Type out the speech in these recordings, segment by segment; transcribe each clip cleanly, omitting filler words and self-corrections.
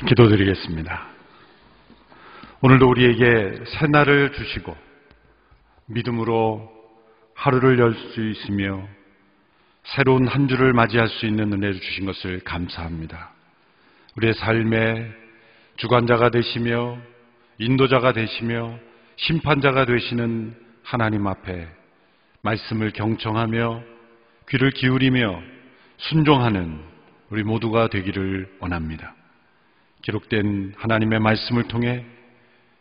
기도드리겠습니다. 오늘도 우리에게 새날을 주시고 믿음으로 하루를 열 수 있으며 새로운 한 주를 맞이할 수 있는 은혜를 주신 것을 감사합니다. 우리의 삶의 주관자가 되시며 인도자가 되시며 심판자가 되시는 하나님 앞에 말씀을 경청하며 귀를 기울이며 순종하는 우리 모두가 되기를 원합니다. 기록된 하나님의 말씀을 통해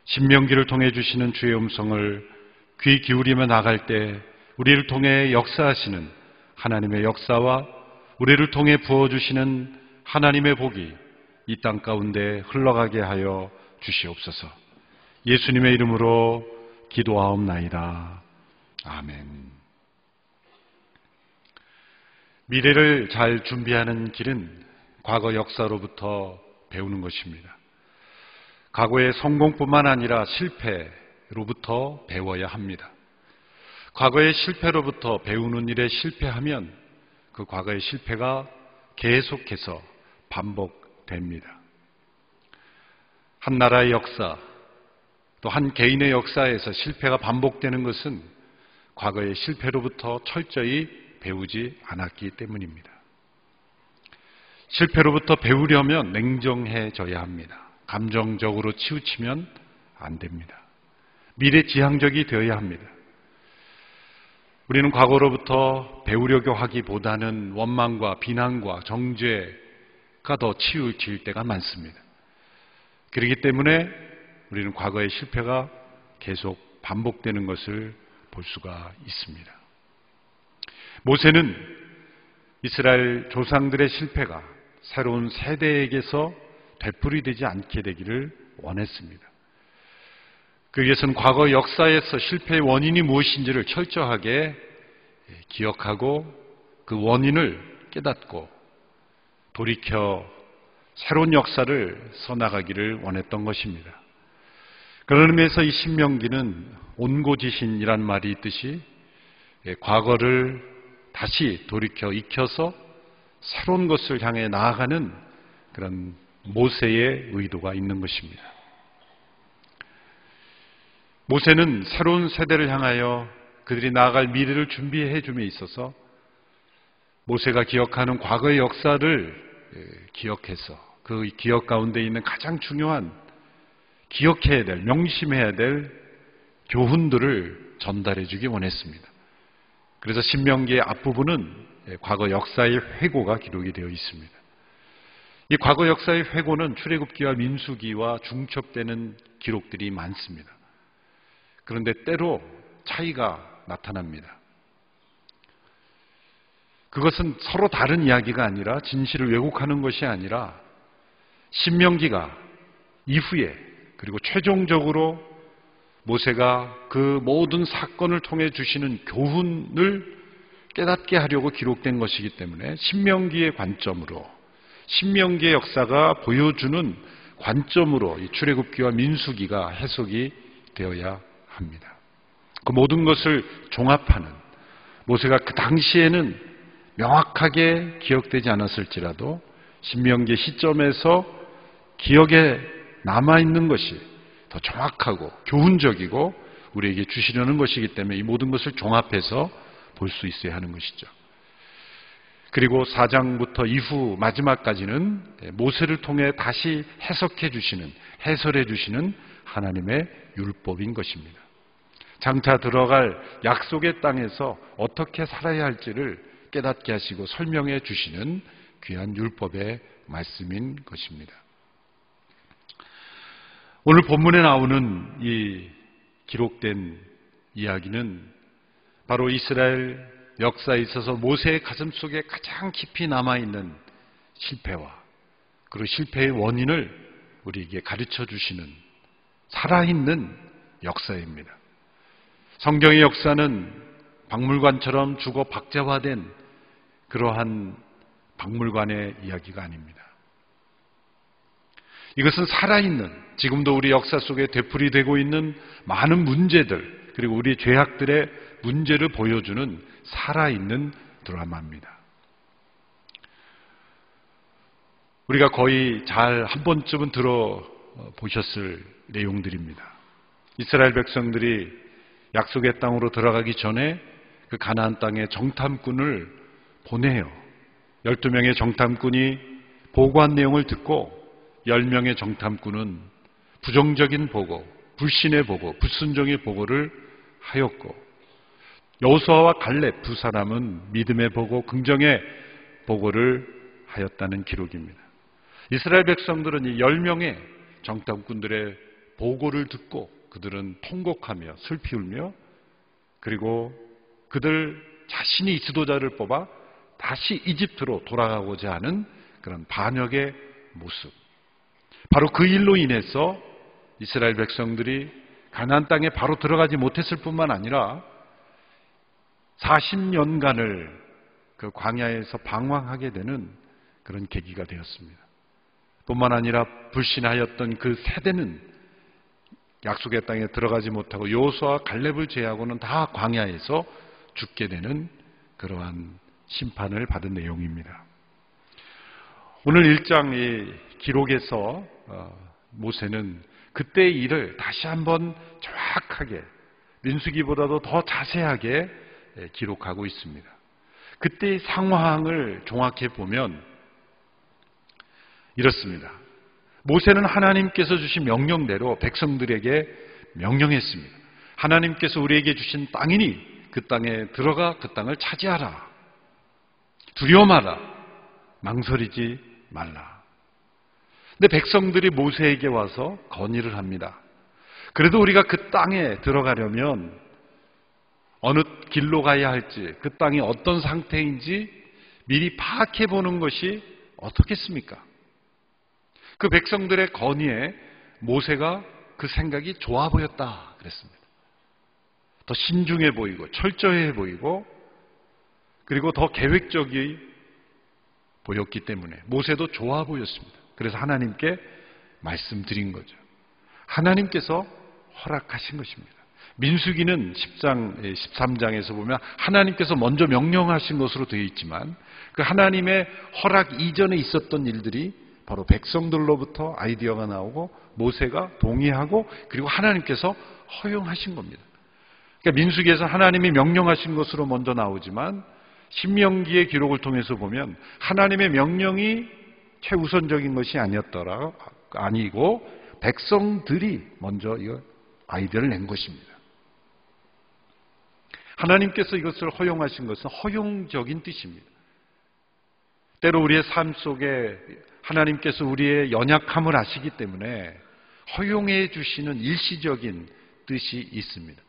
신명기를 통해 주시는 주의 음성을 귀 기울이며 나갈 때 우리를 통해 역사하시는 하나님의 역사와 우리를 통해 부어주시는 하나님의 복이 이 땅 가운데 흘러가게 하여 주시옵소서. 예수님의 이름으로 기도하옵나이다. 아멘. 미래를 잘 준비하는 길은 과거 역사로부터 배우는 것입니다. 과거의 성공뿐만 아니라 실패로부터 배워야 합니다. 과거의 실패로부터 배우는 일에 실패하면 그 과거의 실패가 계속해서 반복됩니다. 한 나라의 역사, 또 한 개인의 역사에서 실패가 반복되는 것은 과거의 실패로부터 철저히 배우지 않았기 때문입니다. 실패로부터 배우려면 냉정해져야 합니다. 감정적으로 치우치면 안 됩니다. 미래지향적이 되어야 합니다. 우리는 과거로부터 배우려고 하기보다는 원망과 비난과 정죄가 더 치우칠 때가 많습니다. 그렇기 때문에 우리는 과거의 실패가 계속 반복되는 것을 볼 수가 있습니다. 모세는 이스라엘 조상들의 실패가 새로운 세대에게서 되풀이되지 않게 되기를 원했습니다. 그러기 위해서는 과거 역사에서 실패의 원인이 무엇인지를 철저하게 기억하고 그 원인을 깨닫고 돌이켜 새로운 역사를 써나가기를 원했던 것입니다. 그런 의미에서 이 신명기는 온고지신이란 말이 있듯이 과거를 다시 돌이켜 익혀서 새로운 것을 향해 나아가는 그런 모세의 의도가 있는 것입니다. 모세는 새로운 세대를 향하여 그들이 나아갈 미래를 준비해 줌에 있어서 모세가 기억하는 과거의 역사를 기억해서 그 기억 가운데 있는 가장 중요한 기억해야 될, 명심해야 될 교훈들을 전달해 주기 원했습니다. 그래서 신명기의 앞부분은 과거 역사의 회고가 기록이 되어 있습니다. 이 과거 역사의 회고는 출애굽기와 민수기와 중첩되는 기록들이 많습니다. 그런데 때로 차이가 나타납니다. 그것은 서로 다른 이야기가 아니라 진실을 왜곡하는 것이 아니라 신명기가 이후에 그리고 최종적으로 모세가 그 모든 사건을 통해 주시는 교훈을 깨닫게 하려고 기록된 것이기 때문에 신명기의 관점으로 신명기의 역사가 보여주는 관점으로 이 출애굽기와 민수기가 해석이 되어야 합니다. 그 모든 것을 종합하는 모세가 그 당시에는 명확하게 기억되지 않았을지라도 신명기 시점에서 기억에 남아있는 것이 더 정확하고 교훈적이고 우리에게 주시려는 것이기 때문에 이 모든 것을 종합해서 볼 수 있어야 하는 것이죠. 그리고 4장부터 이후 마지막까지는 모세를 통해 다시 해석해 주시는, 해설해 주시는 하나님의 율법인 것입니다. 장차 들어갈 약속의 땅에서 어떻게 살아야 할지를 깨닫게 하시고 설명해 주시는 귀한 율법의 말씀인 것입니다. 오늘 본문에 나오는 이 기록된 이야기는 바로 이스라엘 역사에 있어서 모세의 가슴속에 가장 깊이 남아있는 실패와 그리고 실패의 원인을 우리에게 가르쳐 주시는 살아있는 역사입니다. 성경의 역사는 박물관처럼 주거 박제화된 그러한 박물관의 이야기가 아닙니다. 이것은 살아있는, 지금도 우리 역사 속에 되풀이되고 있는 많은 문제들, 그리고 우리 죄악들의 문제를 보여주는 살아있는 드라마입니다. 우리가 거의 잘 한 번쯤은 들어보셨을 내용들입니다. 이스라엘 백성들이 약속의 땅으로 들어가기 전에 그 가나안 땅에 정탐꾼을 보내요. 12명의 정탐꾼이 보고한 내용을 듣고 10명의 정탐꾼은 부정적인 보고, 불신의 보고, 불순종의 보고를 하였고, 여호수아와 갈렙 두 사람은 믿음의 보고, 긍정의 보고를 하였다는 기록입니다. 이스라엘 백성들은 이 10명의 정탐꾼들의 보고를 듣고 그들은 통곡하며 슬피 울며, 그리고 그들 자신이 지도자를 뽑아 다시 이집트로 돌아가고자 하는 그런 반역의 모습, 바로 그 일로 인해서 이스라엘 백성들이 가나안 땅에 바로 들어가지 못했을 뿐만 아니라 40년간을 그 광야에서 방황하게 되는 그런 계기가 되었습니다. 뿐만 아니라 불신하였던 그 세대는 약속의 땅에 들어가지 못하고 여호수아와 갈렙을 제외하고는 다 광야에서 죽게 되는 그러한 심판을 받은 내용입니다. 오늘 1장 기록에서 모세는 그때의 일을 다시 한번 정확하게, 민수기보다도 더 자세하게 기록하고 있습니다. 그때의 상황을 종합해 보면 이렇습니다. 모세는 하나님께서 주신 명령대로 백성들에게 명령했습니다. 하나님께서 우리에게 주신 땅이니 그 땅에 들어가 그 땅을 차지하라. 두려워 마라. 망설이지 말라. 근데 백성들이 모세에게 와서 건의를 합니다. 그래도 우리가 그 땅에 들어가려면 어느 길로 가야 할지, 그 땅이 어떤 상태인지 미리 파악해 보는 것이 어떻겠습니까? 그 백성들의 건의에 모세가 그 생각이 좋아 보였다 그랬습니다. 더 신중해 보이고 철저해 보이고 그리고 더 계획적이 보였기 때문에 모세도 좋아 보였습니다. 그래서 하나님께 말씀드린 거죠. 하나님께서 허락하신 것입니다. 민수기는 10장, 13장에서 보면 하나님께서 먼저 명령하신 것으로 되어 있지만 그 하나님의 허락 이전에 있었던 일들이 바로 백성들로부터 아이디어가 나오고 모세가 동의하고 그리고 하나님께서 허용하신 겁니다. 그러니까 민수기에서 하나님이 명령하신 것으로 먼저 나오지만 신명기의 기록을 통해서 보면 하나님의 명령이 최우선적인 것이 아니고 백성들이 먼저 이 아이디어를 낸 것입니다. 하나님께서 이것을 허용하신 것은 허용적인 뜻입니다. 때로 우리의 삶 속에 하나님께서 우리의 연약함을 아시기 때문에 허용해 주시는 일시적인 뜻이 있습니다.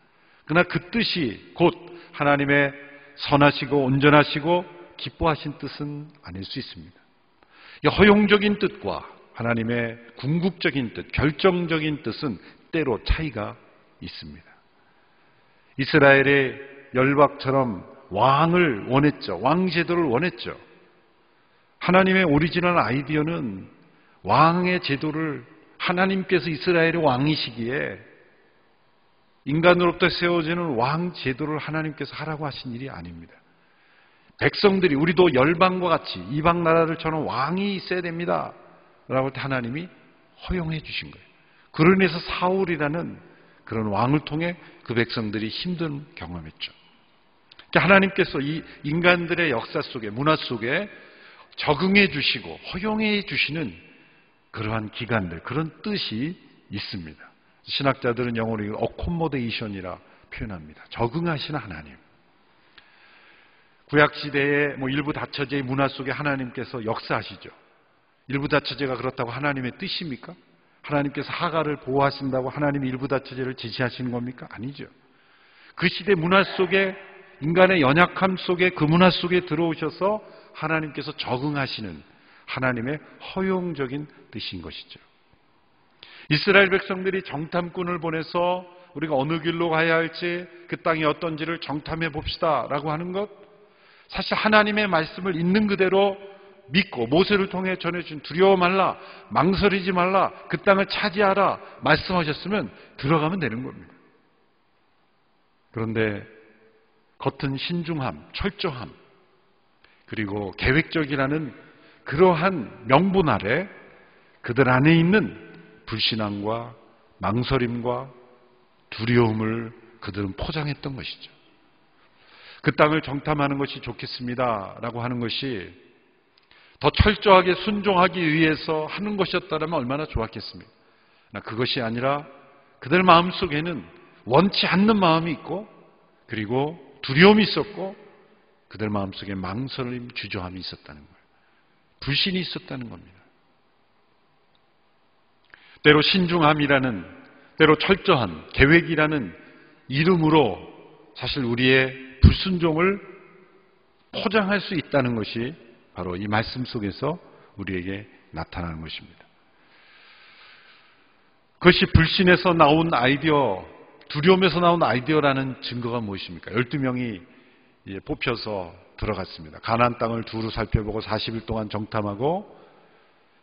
그러나 그 뜻이 곧 하나님의 선하시고 온전하시고 기뻐하신 뜻은 아닐 수 있습니다. 이 허용적인 뜻과 하나님의 궁극적인 뜻, 결정적인 뜻은 때로 차이가 있습니다. 이스라엘의 열박처럼 왕을 원했죠. 왕제도를 원했죠. 하나님의 오리지널 아이디어는 왕의 제도를 하나님께서 이스라엘의 왕이시기에 인간으로부터 세워지는 왕 제도를 하나님께서 하라고 하신 일이 아닙니다. 백성들이 우리도 열방과 같이 이방 나라들처럼 왕이 있어야 됩니다 라고 할 때 하나님이 허용해 주신 거예요. 그로 인해서 사울이라는 그런 왕을 통해 그 백성들이 힘든 경험했죠. 하나님께서 이 인간들의 역사 속에, 문화 속에 적응해 주시고 허용해 주시는 그러한 기간들, 그런 뜻이 있습니다. 신학자들은 영어로 이걸 accommodation이라 표현합니다. 적응하시는 하나님. 구약시대의 일부 다처제의 문화 속에 하나님께서 역사하시죠. 일부 다처제가 그렇다고 하나님의 뜻입니까? 하나님께서 하갈을 보호하신다고 하나님이 일부 다처제를 지시하시는 겁니까? 아니죠. 그 시대 문화 속에 인간의 연약함 속에 그 문화 속에 들어오셔서 하나님께서 적응하시는 하나님의 허용적인 뜻인 것이죠. 이스라엘 백성들이 정탐꾼을 보내서 우리가 어느 길로 가야 할지 그 땅이 어떤지를 정탐해 봅시다 라고 하는 것, 사실 하나님의 말씀을 있는 그대로 믿고 모세를 통해 전해준 두려워 말라, 망설이지 말라, 그 땅을 차지하라 말씀하셨으면 들어가면 되는 겁니다. 그런데 겉은 신중함, 철저함, 그리고 계획적이라는 그러한 명분 아래 그들 안에 있는 불신앙과 망설임과 두려움을 그들은 포장했던 것이죠. 그 땅을 정탐하는 것이 좋겠습니다라고 하는 것이 더 철저하게 순종하기 위해서 하는 것이었다면 얼마나 좋았겠습니까? 그것이 아니라 그들 마음속에는 원치 않는 마음이 있고 그리고 두려움이 있었고 그들 마음속에 망설임, 주저함이 있었다는 거예요. 불신이 있었다는 겁니다. 때로 신중함이라는, 때로 철저한 계획이라는 이름으로 사실 우리의 불순종을 포장할 수 있다는 것이 바로 이 말씀 속에서 우리에게 나타나는 것입니다. 그것이 불신에서 나온 아이디어, 두려움에서 나온 아이디어라는 증거가 무엇입니까? 12명이 뽑혀서 들어갔습니다. 가나안 땅을 두루 살펴보고 40일 동안 정탐하고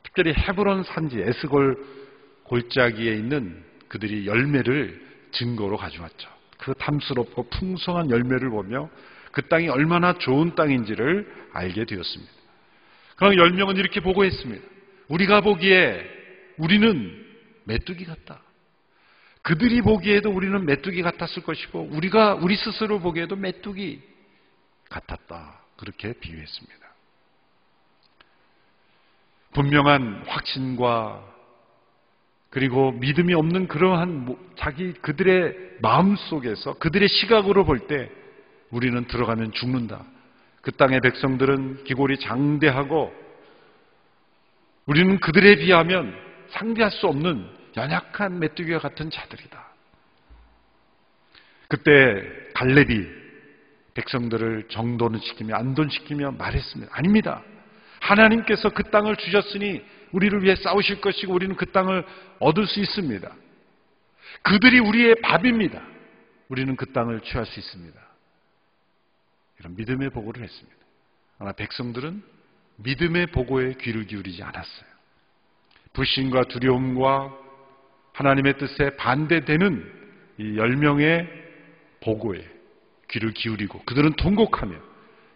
특별히 헤브론 산지 에스골 골짜기에 있는 그들이 열매를 증거로 가져왔죠. 그 탐스럽고 풍성한 열매를 보며 그 땅이 얼마나 좋은 땅인지를 알게 되었습니다. 그러나 10명은 이렇게 보고했습니다. 우리가 보기에 우리는 메뚜기 같다. 그들이 보기에도 우리는 메뚜기 같았을 것이고 우리 스스로 보기에도 메뚜기 같았다. 그렇게 비유했습니다. 분명한 확신과 그리고 믿음이 없는 그러한 그들의 마음 속에서 그들의 시각으로 볼 때 우리는 들어가면 죽는다. 그 땅의 백성들은 기골이 장대하고 우리는 그들에 비하면 상대할 수 없는 연약한 메뚜기와 같은 자들이다. 그때 갈렙이 백성들을 정돈시키며 안돈시키며 말했습니다. 아닙니다. 하나님께서 그 땅을 주셨으니 우리를 위해 싸우실 것이고 우리는 그 땅을 얻을 수 있습니다. 그들이 우리의 밥입니다. 우리는 그 땅을 취할 수 있습니다. 이런 믿음의 보고를 했습니다. 그러나 백성들은 믿음의 보고에 귀를 기울이지 않았어요. 불신과 두려움과 하나님의 뜻에 반대되는 이 10명의 보고에 귀를 기울이고 그들은 통곡하며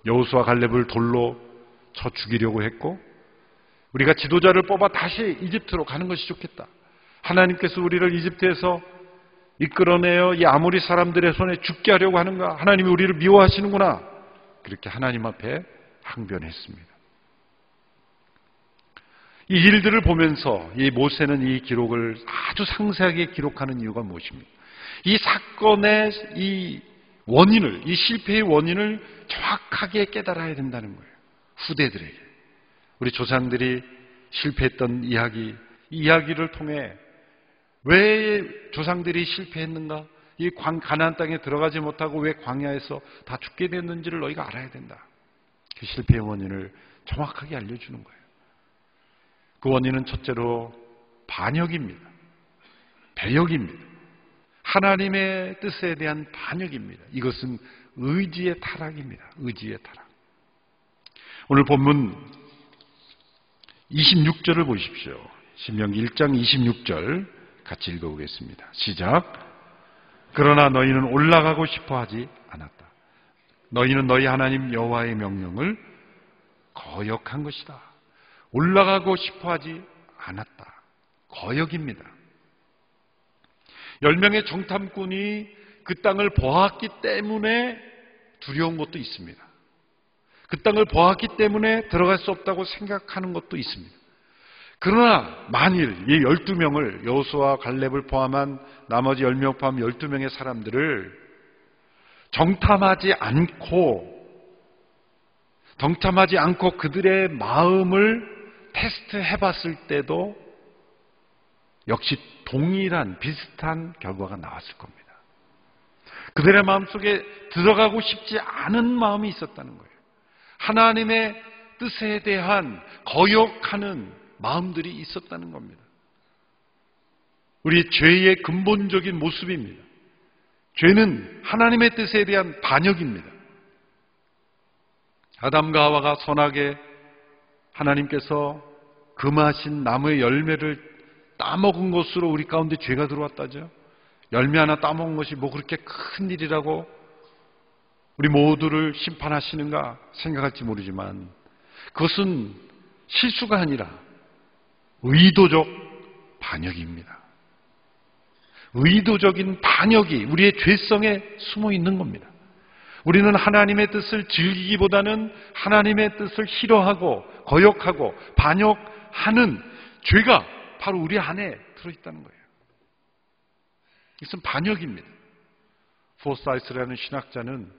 여호수아 갈렙을 돌로 쳐 죽이려고 했고 우리가 지도자를 뽑아 다시 이집트로 가는 것이 좋겠다. 하나님께서 우리를 이집트에서 이끌어내어 이 아모리 사람들의 손에 죽게 하려고 하는가? 하나님이 우리를 미워하시는구나. 그렇게 하나님 앞에 항변했습니다. 이 일들을 보면서 이 모세는 이 기록을 아주 상세하게 기록하는 이유가 무엇입니까? 이 사건의 이 원인을, 이 실패의 원인을 정확하게 깨달아야 된다는 거예요. 후대들에게. 우리 조상들이 실패했던 이야기, 이 이야기를 통해 왜 조상들이 실패했는가? 이 가나안 땅에 들어가지 못하고 왜 광야에서 다 죽게 됐는지를 너희가 알아야 된다. 그 실패의 원인을 정확하게 알려주는 거예요. 그 원인은 첫째로 반역입니다. 배역입니다. 하나님의 뜻에 대한 반역입니다. 이것은 의지의 타락입니다. 의지의 타락. 오늘 본문 26절을 보십시오. 신명기 1장 26절 같이 읽어보겠습니다. 시작. 그러나 너희는 올라가고 싶어 하지 않았다. 너희는 너희 하나님 여호와의 명령을 거역한 것이다. 올라가고 싶어 하지 않았다. 거역입니다. 10명의 정탐꾼이 그 땅을 보았기 때문에 두려운 것도 있습니다. 그 땅을 보았기 때문에 들어갈 수 없다고 생각하는 것도 있습니다. 그러나 만일 이 12명을 여호수아 갈렙을 포함한 나머지 10명 포함 12명의 사람들을 정탐하지 않고 그들의 마음을 테스트해 봤을 때도 역시 동일한 비슷한 결과가 나왔을 겁니다. 그들의 마음속에 들어가고 싶지 않은 마음이 있었다는 거예요. 하나님의 뜻에 대한 거역하는 마음들이 있었다는 겁니다. 우리 죄의 근본적인 모습입니다. 죄는 하나님의 뜻에 대한 반역입니다. 아담과 하와가 선악에 하나님께서 금하신 나무의 열매를 따먹은 것으로 우리 가운데 죄가 들어왔다죠. 열매 하나 따먹은 것이 뭐 그렇게 큰 일이라고 우리 모두를 심판하시는가 생각할지 모르지만 그것은 실수가 아니라 의도적 반역입니다. 의도적인 반역이 우리의 죄성에 숨어 있는 겁니다. 우리는 하나님의 뜻을 즐기기보다는 하나님의 뜻을 싫어하고 거역하고 반역하는 죄가 바로 우리 안에 들어있다는 거예요. 이것은 반역입니다. 포사이스라는 신학자는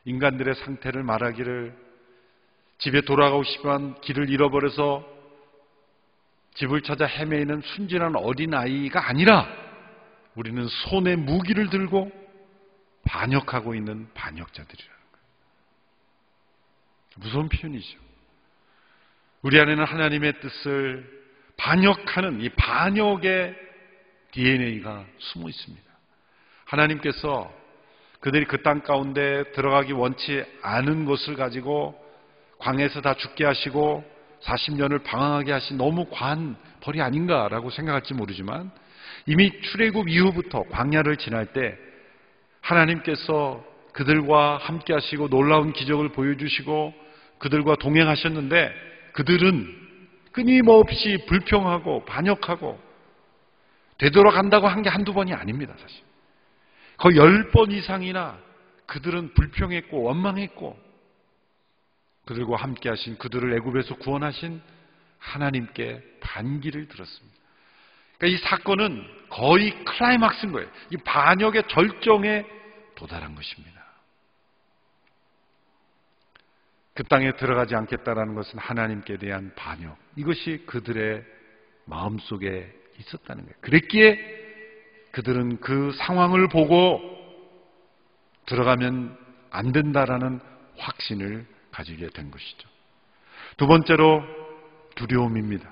인간들의 상태를 말하기를 집에 돌아가고 싶지만 길을 잃어버려서 집을 찾아 헤매이는 순진한 어린아이가 아니라 우리는 손에 무기를 들고 반역하고 있는 반역자들이라는 거예요. 무서운 표현이죠. 우리 안에는 하나님의 뜻을 반역하는 이 반역의 DNA가 숨어 있습니다. 하나님께서 그들이 그 땅 가운데 들어가기 원치 않은 것을 가지고 광야에서 다 죽게 하시고 40년을 방황하게 하신 너무 과한 벌이 아닌가라고 생각할지 모르지만 이미 출애굽 이후부터 광야를 지날 때 하나님께서 그들과 함께 하시고 놀라운 기적을 보여주시고 그들과 동행하셨는데 그들은 끊임없이 불평하고 반역하고 되돌아간다고 한 게 한두 번이 아닙니다. 사실 거의 10번 이상이나 그들은 불평했고 원망했고 그들과 함께 하신 그들을 애굽에서 구원하신 하나님께 반기를 들었습니다. 그러니까 이 사건은 거의 클라이막스인 거예요. 이 반역의 절정에 도달한 것입니다. 그 땅에 들어가지 않겠다라는 것은 하나님께 대한 반역. 이것이 그들의 마음속에 있었다는 거예요. 그랬기에 그들은 그 상황을 보고 들어가면 안 된다라는 확신을 가지게 된 것이죠. 두 번째로 두려움입니다.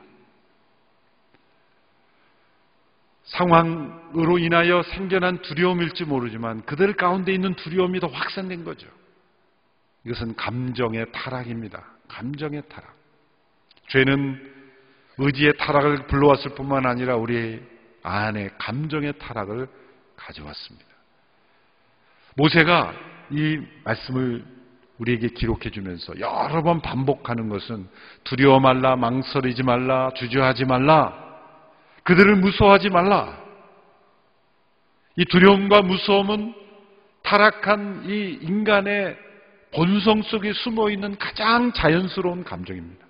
상황으로 인하여 생겨난 두려움일지 모르지만 그들 가운데 있는 두려움이 더 확산된 거죠. 이것은 감정의 타락입니다. 감정의 타락. 죄는 의지의 타락을 불러왔을 뿐만 아니라 우리 안에 감정의 타락을 가져왔습니다. 모세가 이 말씀을 우리에게 기록해 주면서 여러 번 반복하는 것은 두려워 말라, 망설이지 말라, 주저하지 말라, 그들을 무서워하지 말라. 이 두려움과 무서움은 타락한 이 인간의 본성 속에 숨어 있는 가장 자연스러운 감정입니다.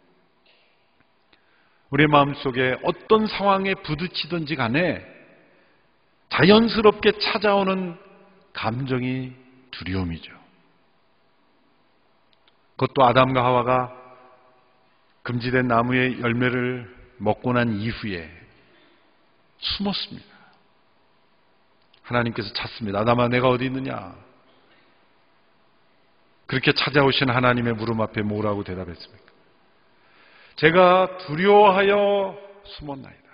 우리의 마음속에 어떤 상황에 부딪히든지 간에 자연스럽게 찾아오는 감정이 두려움이죠. 그것도 아담과 하와가 금지된 나무의 열매를 먹고 난 이후에 숨었습니다. 하나님께서 찾습니다. 아담아, 내가 어디 있느냐? 그렇게 찾아오신 하나님의 물음 앞에 뭐라고 대답했습니까? 제가 두려워하여 숨었나이다.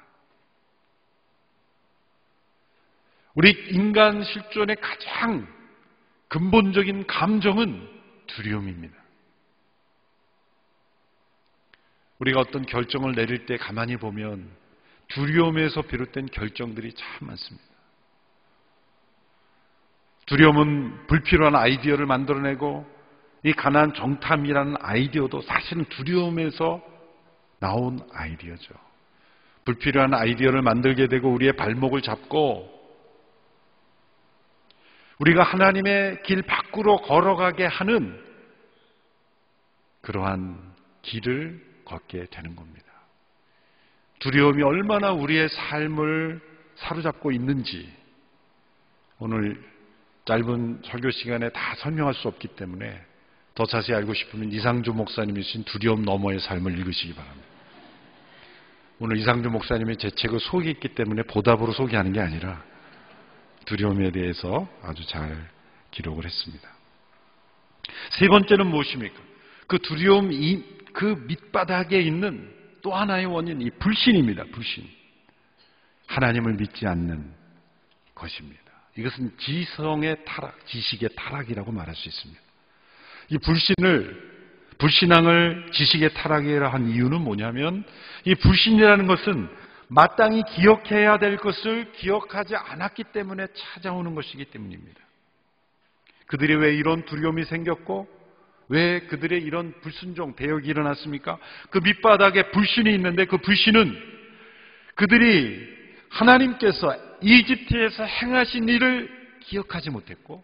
우리 인간 실존의 가장 근본적인 감정은 두려움입니다. 우리가 어떤 결정을 내릴 때 가만히 보면 두려움에서 비롯된 결정들이 참 많습니다. 두려움은 불필요한 아이디어를 만들어내고 이 가난한 정탐이라는 아이디어도 사실은 두려움에서 나온 아이디어죠. 불필요한 아이디어를 만들게 되고 우리의 발목을 잡고 우리가 하나님의 길 밖으로 걸어가게 하는 그러한 길을 걷게 되는 겁니다. 두려움이 얼마나 우리의 삶을 사로잡고 있는지 오늘 짧은 설교 시간에 다 설명할 수 없기 때문에 더 자세히 알고 싶으면 이상주 목사님이 쓰신 두려움 너머의 삶을 읽으시기 바랍니다. 오늘 이상주 목사님이 제 책을 소개했기 때문에 보답으로 소개하는 게 아니라 두려움에 대해서 아주 잘 기록을 했습니다. 세 번째는 무엇입니까? 그 두려움 그 밑바닥에 있는 또 하나의 원인, 이 불신입니다. 불신. 하나님을 믿지 않는 것입니다. 이것은 지성의 타락, 지식의 타락이라고 말할 수 있습니다. 이 불신앙을 지식의 타락이라 한 이유는 뭐냐면 이 불신이라는 것은 마땅히 기억해야 될 것을 기억하지 않았기 때문에 찾아오는 것이기 때문입니다. 그들이 왜 이런 두려움이 생겼고 왜 그들의 이런 불순종, 대역이 일어났습니까? 그 밑바닥에 불신이 있는데 그 불신은 그들이 하나님께서 이집트에서 행하신 일을 기억하지 못했고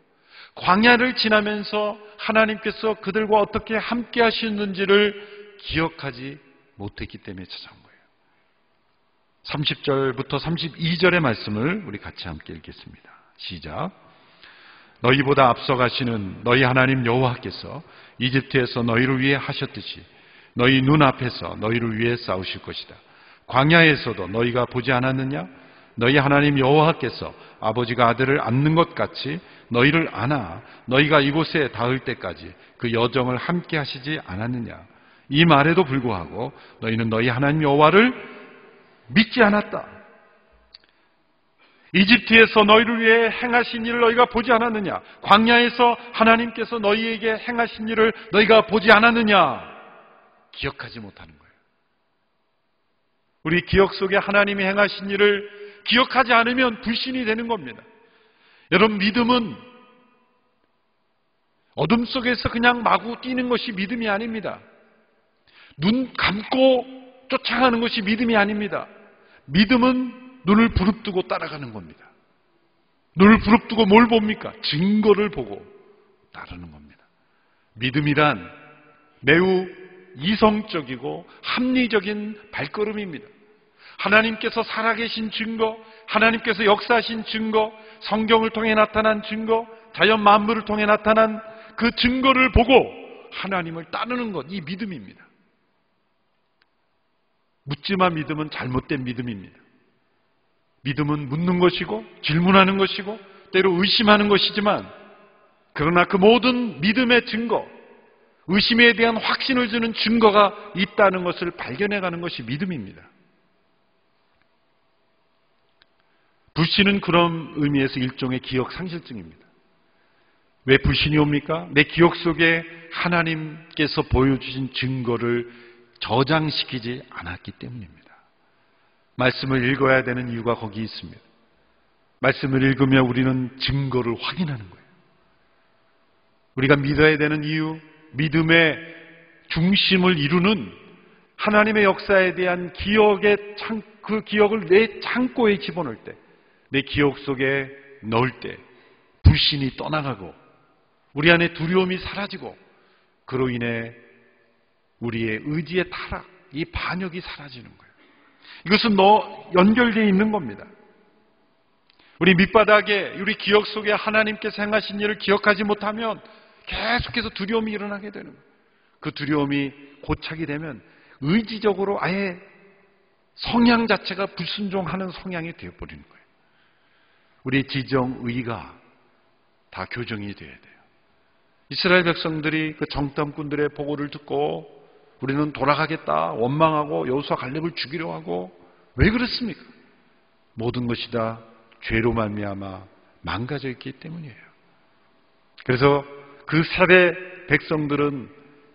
광야를 지나면서 하나님께서 그들과 어떻게 함께 하셨는지를 기억하지 못했기 때문에 찾아온 거예요. 30절부터 32절의 말씀을 우리 같이 함께 읽겠습니다. 시작. 너희보다 앞서가시는 너희 하나님 여호와께서 이집트에서 너희를 위해 하셨듯이 너희 눈앞에서 너희를 위해 싸우실 것이다. 광야에서도 너희가 보지 않았느냐? 너희 하나님 여호와께서 아버지가 아들을 안는 것 같이 너희를 안아 너희가 이곳에 닿을 때까지 그 여정을 함께 하시지 않았느냐? 이 말에도 불구하고 너희는 너희 하나님 여호와를 믿지 않았다. 이집트에서 너희를 위해 행하신 일을 너희가 보지 않았느냐? 광야에서 하나님께서 너희에게 행하신 일을 너희가 보지 않았느냐? 기억하지 못하는 거예요. 우리 기억 속에 하나님이 행하신 일을 기억하지 않으면 불신이 되는 겁니다. 여러분, 믿음은 어둠 속에서 그냥 마구 뛰는 것이 믿음이 아닙니다. 눈 감고 쫓아가는 것이 믿음이 아닙니다. 믿음은 눈을 부릅뜨고 따라가는 겁니다. 눈을 부릅뜨고 뭘 봅니까? 증거를 보고 따르는 겁니다. 믿음이란 매우 이성적이고 합리적인 발걸음입니다. 하나님께서 살아계신 증거, 하나님께서 역사하신 증거, 성경을 통해 나타난 증거, 자연 만물을 통해 나타난 그 증거를 보고 하나님을 따르는 것, 이 믿음입니다. 묻지마 믿음은 잘못된 믿음입니다. 믿음은 묻는 것이고 질문하는 것이고 때로 의심하는 것이지만, 그러나 그 모든 믿음의 증거, 의심에 대한 확신을 주는 증거가 있다는 것을 발견해가는 것이 믿음입니다. 불신은 그런 의미에서 일종의 기억 상실증입니다. 왜 불신이 옵니까? 내 기억 속에 하나님께서 보여주신 증거를 저장시키지 않았기 때문입니다. 말씀을 읽어야 되는 이유가 거기 있습니다. 말씀을 읽으며 우리는 증거를 확인하는 거예요. 우리가 믿어야 되는 이유, 믿음의 중심을 이루는 하나님의 역사에 대한 그 기억을 내 창고에 집어넣을 때, 내 기억 속에 넣을 때 불신이 떠나가고 우리 안에 두려움이 사라지고, 그로 인해 우리의 의지의 타락, 이 반역이 사라지는 거예요. 이것은 연결되어 있는 겁니다. 우리 밑바닥에, 우리 기억 속에 하나님께서 행하신 일을 기억하지 못하면 계속해서 두려움이 일어나게 되는 거예요. 그 두려움이 고착이 되면 의지적으로 아예 성향 자체가 불순종하는 성향이 되어버리는 거예요. 우리 지정, 의가 다 교정이 되어야 돼요. 이스라엘 백성들이 그 정탐꾼들의 보고를 듣고 우리는 돌아가겠다 원망하고 여호수아 갈렙을 죽이려 하고, 왜 그렇습니까? 모든 것이 다 죄로 말미암아 망가져 있기 때문이에요. 그래서 그 세대 백성들은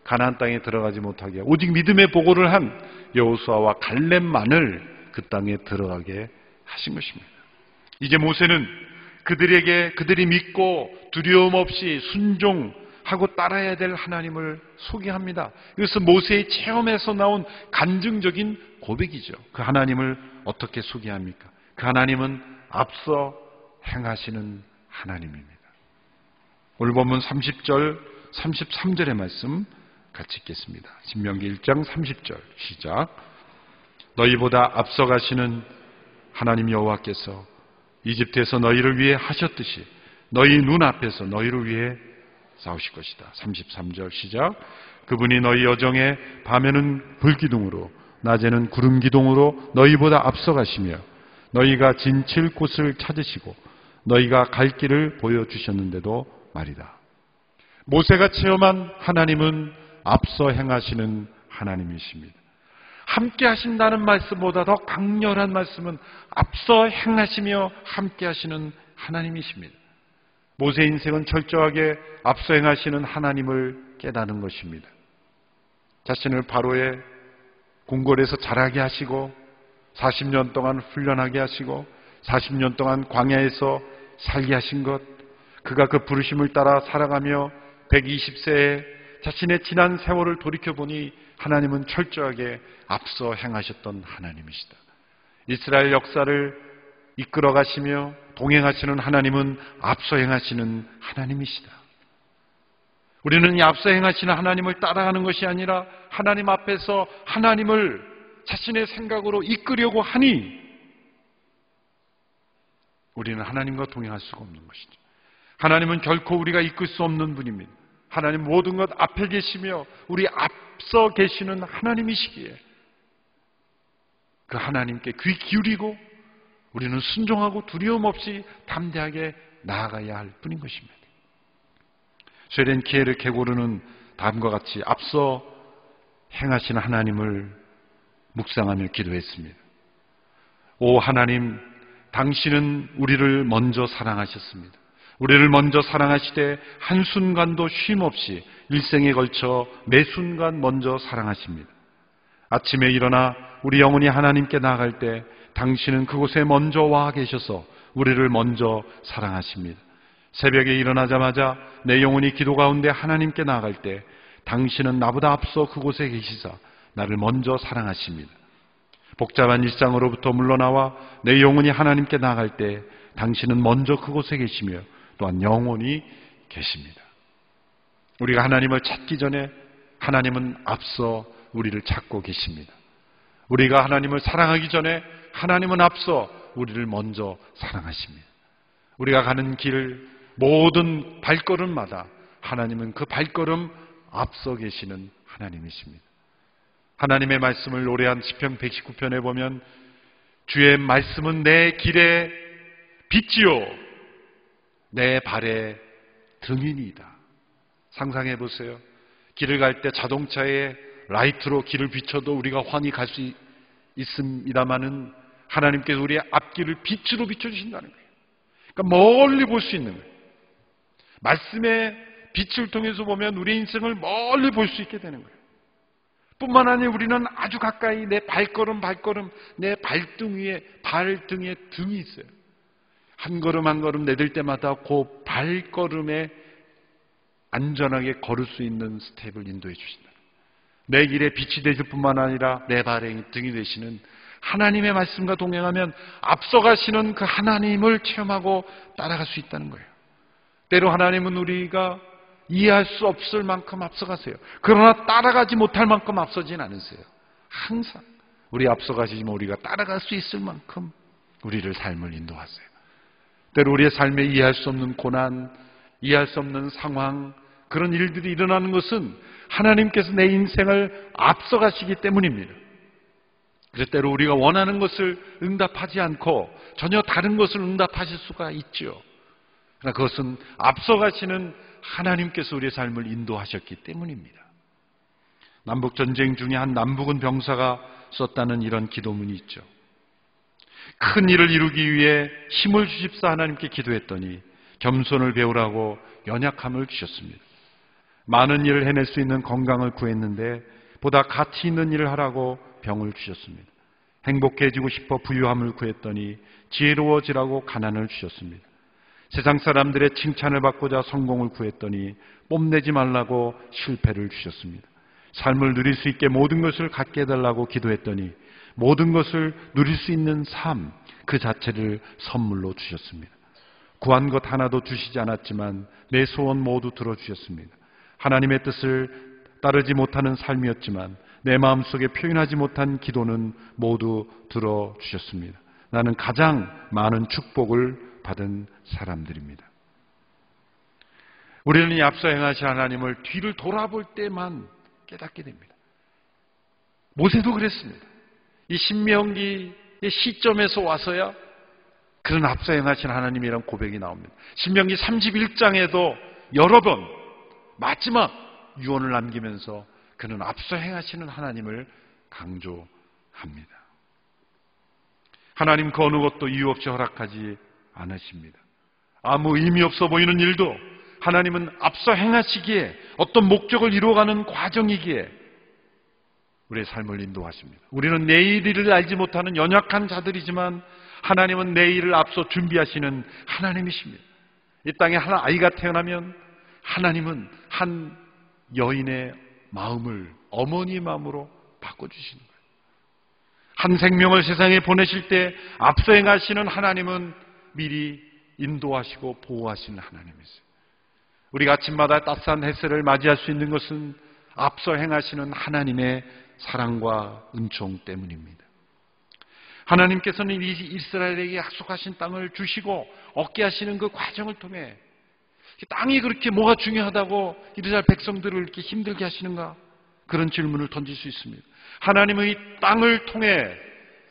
가나안 땅에 들어가지 못하게 오직 믿음의 보고를 한 여호수아와 갈렙만을 그 땅에 들어가게 하신 것입니다. 이제 모세는 그들이 믿고 두려움 없이 순종하고 따라야 될 하나님을 소개합니다. 이것은 모세의 체험에서 나온 간증적인 고백이죠. 그 하나님을 어떻게 소개합니까? 그 하나님은 앞서 행하시는 하나님입니다. 오늘 본문 30절, 33절의 말씀 같이 읽겠습니다. 신명기 1장 30절 시작. 너희보다 앞서가시는 하나님 여호와께서 이집트에서 너희를 위해 하셨듯이 너희 눈앞에서 너희를 위해 싸우실 것이다. 33절 시작. 그분이 너희 여정에 밤에는 불기둥으로 낮에는 구름기둥으로 너희보다 앞서가시며 너희가 진칠 곳을 찾으시고 너희가 갈 길을 보여주셨는데도 말이다. 모세가 체험한 하나님은 앞서 행하시는 하나님이십니다. 함께 하신다는 말씀보다 더 강렬한 말씀은 앞서 행하시며 함께 하시는 하나님이십니다. 모세의 인생은 철저하게 앞서 행하시는 하나님을 깨닫는 것입니다. 자신을 바로의 궁궐에서 자라게 하시고 40년 동안 훈련하게 하시고 40년 동안 광야에서 살게 하신 것, 그가 그 부르심을 따라 살아가며 120세에 자신의 지난 세월을 돌이켜보니 하나님은 철저하게 앞서 행하셨던 하나님이시다. 이스라엘 역사를 이끌어 가시며 동행하시는 하나님은 앞서 행하시는 하나님이시다. 우리는 이 앞서 행하시는 하나님을 따라가는 것이 아니라 하나님 앞에서 하나님을 자신의 생각으로 이끌려고 하니 우리는 하나님과 동행할 수가 없는 것이죠. 하나님은 결코 우리가 이끌 수 없는 분입니다. 하나님 모든 것 앞에 계시며 우리 앞서 계시는 하나님이시기에 그 하나님께 귀 기울이고 우리는 순종하고 두려움 없이 담대하게 나아가야 할 뿐인 것입니다. 스웨덴 키에르 게고르는 다음과 같이 앞서 행하신 하나님을 묵상하며 기도했습니다. 오 하나님, 당신은 우리를 먼저 사랑하셨습니다. 우리를 먼저 사랑하시되 한순간도 쉼없이 일생에 걸쳐 매 순간 먼저 사랑하십니다. 아침에 일어나 우리 영혼이 하나님께 나아갈 때 당신은 그곳에 먼저 와 계셔서 우리를 먼저 사랑하십니다. 새벽에 일어나자마자 내 영혼이 기도 가운데 하나님께 나아갈 때 당신은 나보다 앞서 그곳에 계시사 나를 먼저 사랑하십니다. 복잡한 일상으로부터 물러나와 내 영혼이 하나님께 나아갈 때 당신은 먼저 그곳에 계시며 또한 영원히 계십니다. 우리가 하나님을 찾기 전에 하나님은 앞서 우리를 찾고 계십니다. 우리가 하나님을 사랑하기 전에 하나님은 앞서 우리를 먼저 사랑하십니다. 우리가 가는 길 모든 발걸음마다 하나님은 그 발걸음 앞서 계시는 하나님이십니다. 하나님의 말씀을 노래한 시편 119편에 보면 주의 말씀은 내 길의 빛이요 내 발의 등이니이다. 상상해 보세요. 길을 갈 때 자동차에 라이트로 길을 비춰도 우리가 환히 갈 수 있습니다마는 하나님께서 우리의 앞길을 빛으로 비춰주신다는 거예요. 그러니까 멀리 볼 수 있는 거예요. 말씀의 빛을 통해서 보면 우리의 인생을 멀리 볼 수 있게 되는 거예요. 뿐만 아니라 우리는 아주 가까이 내 발걸음 내 발등에 등이 있어요. 한 걸음 한 걸음 내딜 때마다 그 발걸음에 안전하게 걸을 수 있는 스텝을 인도해 주신다. 내 길에 빛이 되실 뿐만 아니라 내 발의 등이 되시는 하나님의 말씀과 동행하면 앞서가시는 그 하나님을 체험하고 따라갈 수 있다는 거예요. 때로 하나님은 우리가 이해할 수 없을 만큼 앞서가세요. 그러나 따라가지 못할 만큼 앞서진 않으세요. 항상 우리 앞서가시지만 우리가 따라갈 수 있을 만큼 우리를 삶을 인도하세요. 때로 우리의 삶에 이해할 수 없는 고난, 이해할 수 없는 상황, 그런 일들이 일어나는 것은 하나님께서 내 인생을 앞서가시기 때문입니다. 그래서 때로 우리가 원하는 것을 응답하지 않고 전혀 다른 것을 응답하실 수가 있죠. 그러나 그것은 앞서가시는 하나님께서 우리의 삶을 인도하셨기 때문입니다. 남북전쟁 중에 한 남북은 병사가 썼다는 이런 기도문이 있죠. 큰 일을 이루기 위해 힘을 주십사 하나님께 기도했더니 겸손을 배우라고 연약함을 주셨습니다. 많은 일을 해낼 수 있는 건강을 구했는데 보다 가치 있는 일을 하라고 병을 주셨습니다. 행복해지고 싶어 부유함을 구했더니 지혜로워지라고 가난을 주셨습니다. 세상 사람들의 칭찬을 받고자 성공을 구했더니 뽐내지 말라고 실패를 주셨습니다. 삶을 누릴 수 있게 모든 것을 갖게 해달라고 기도했더니 모든 것을 누릴 수 있는 삶 그 자체를 선물로 주셨습니다. 구한 것 하나도 주시지 않았지만 내 소원 모두 들어주셨습니다. 하나님의 뜻을 따르지 못하는 삶이었지만 내 마음속에 표현하지 못한 기도는 모두 들어주셨습니다. 나는 가장 많은 축복을 받은 사람들입니다. 우리는 이 앞서 행하신 하나님을 뒤를 돌아볼 때만 깨닫게 됩니다. 모세도 그랬습니다. 이 신명기의 시점에서 와서야 그런 앞서 행하신 하나님이란 고백이 나옵니다. 신명기 31장에도 여러 번 마지막 유언을 남기면서 그는 앞서 행하시는 하나님을 강조합니다. 하나님 그 어느 것도 이유 없이 허락하지 않으십니다. 아무 의미 없어 보이는 일도 하나님은 앞서 행하시기에 어떤 목적을 이루어가는 과정이기에 우리의 삶을 인도하십니다. 우리는 내일을 알지 못하는 연약한 자들이지만 하나님은 내일을 앞서 준비하시는 하나님이십니다. 이 땅에 한 아이가 태어나면 하나님은 한 여인의 마음을 어머니 마음으로 바꿔주시는 거예요. 한 생명을 세상에 보내실 때 앞서 행하시는 하나님은 미리 인도하시고 보호하시는 하나님이세요. 우리가 아침마다 따스한 햇살을 맞이할 수 있는 것은 앞서 행하시는 하나님의 사랑과 은총 때문입니다. 하나님께서는 이스라엘에게 약속하신 땅을 주시고 얻게 하시는 그 과정을 통해 땅이 그렇게 뭐가 중요하다고 이스라엘 백성들을 이렇게 힘들게 하시는가? 그런 질문을 던질 수 있습니다. 하나님의 이 땅을 통해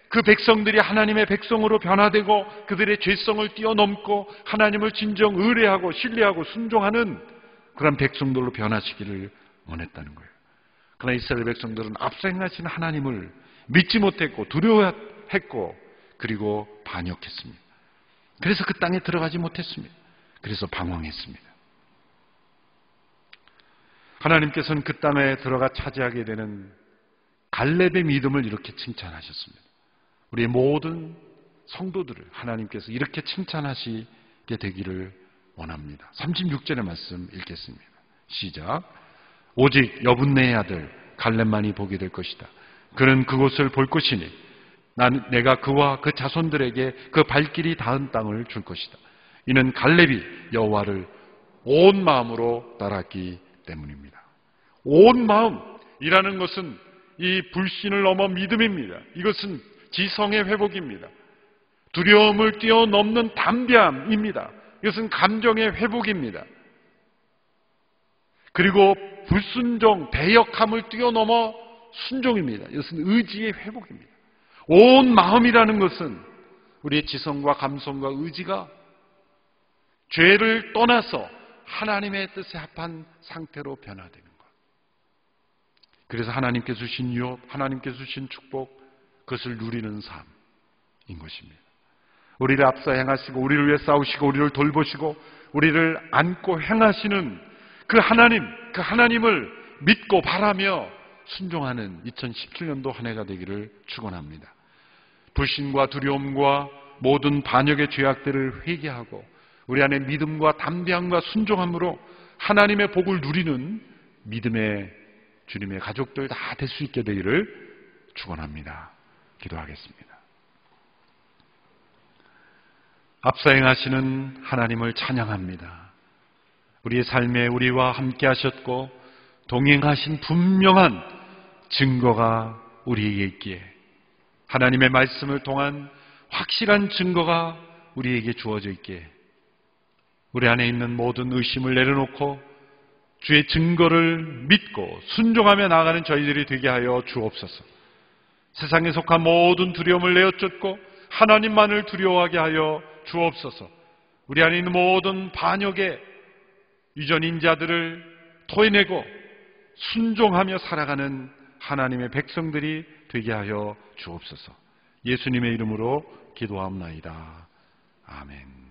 그 백성들이 하나님의 백성으로 변화되고 그들의 죄성을 뛰어넘고 하나님을 진정 의뢰하고 신뢰하고 순종하는 그런 백성들로 변화시키기를 원했다는 거예요. 그러나 이스라엘 백성들은 앞서 행하신 하나님을 믿지 못했고 두려워했고 그리고 반역했습니다. 그래서 그 땅에 들어가지 못했습니다. 그래서 방황했습니다. 하나님께서는 그 땅에 들어가 차지하게 되는 갈렙의 믿음을 이렇게 칭찬하셨습니다. 우리의 모든 성도들을 하나님께서 이렇게 칭찬하시게 되기를 원합니다. 36절의 말씀 읽겠습니다. 시작. 오직 여분네의 아들 갈렙만이 보게 될 것이다. 그는 그곳을 볼 것이니 내가 그와 그 자손들에게 그 발길이 닿은 땅을 줄 것이다. 이는 갈렙이 여호와를 온 마음으로 따랐기 때문입니다. 온 마음이라는 것은 이 불신을 넘어 믿음입니다. 이것은 지성의 회복입니다. 두려움을 뛰어넘는 담대함입니다. 이것은 감정의 회복입니다. 그리고 불순종, 배역함을 뛰어넘어 순종입니다. 이것은 의지의 회복입니다. 온 마음이라는 것은 우리의 지성과 감성과 의지가 죄를 떠나서 하나님의 뜻에 합한 상태로 변화되는 것. 그래서 하나님께서 주신 유업, 하나님께서 주신 축복, 그것을 누리는 삶인 것입니다. 우리를 앞서 행하시고 우리를 위해 싸우시고 우리를 돌보시고 우리를 안고 행하시는 그 하나님을 믿고 바라며 순종하는 2017년도 한 해가 되기를 축원합니다. 불신과 두려움과 모든 반역의 죄악들을 회개하고 우리 안에 믿음과 담대함과 순종함으로 하나님의 복을 누리는 믿음의 주님의 가족들 다 될 수 있게 되기를 축원합니다. 기도하겠습니다. 앞서 행하시는 하나님을 찬양합니다. 우리의 삶에 우리와 함께 하셨고 동행하신 분명한 증거가 우리에게 있기에 하나님의 말씀을 통한 확실한 증거가 우리에게 주어져 있기에 우리 안에 있는 모든 의심을 내려놓고 주의 증거를 믿고 순종하며 나아가는 저희들이 되게 하여 주옵소서. 세상에 속한 모든 두려움을 내어쫓고 하나님만을 두려워하게 하여 주옵소서. 우리 안에 있는 모든 반역의 유전인자들을 토해내고 순종하며 살아가는 하나님의 백성들이 되게 하여 주옵소서. 예수님의 이름으로 기도하옵나이다. 아멘.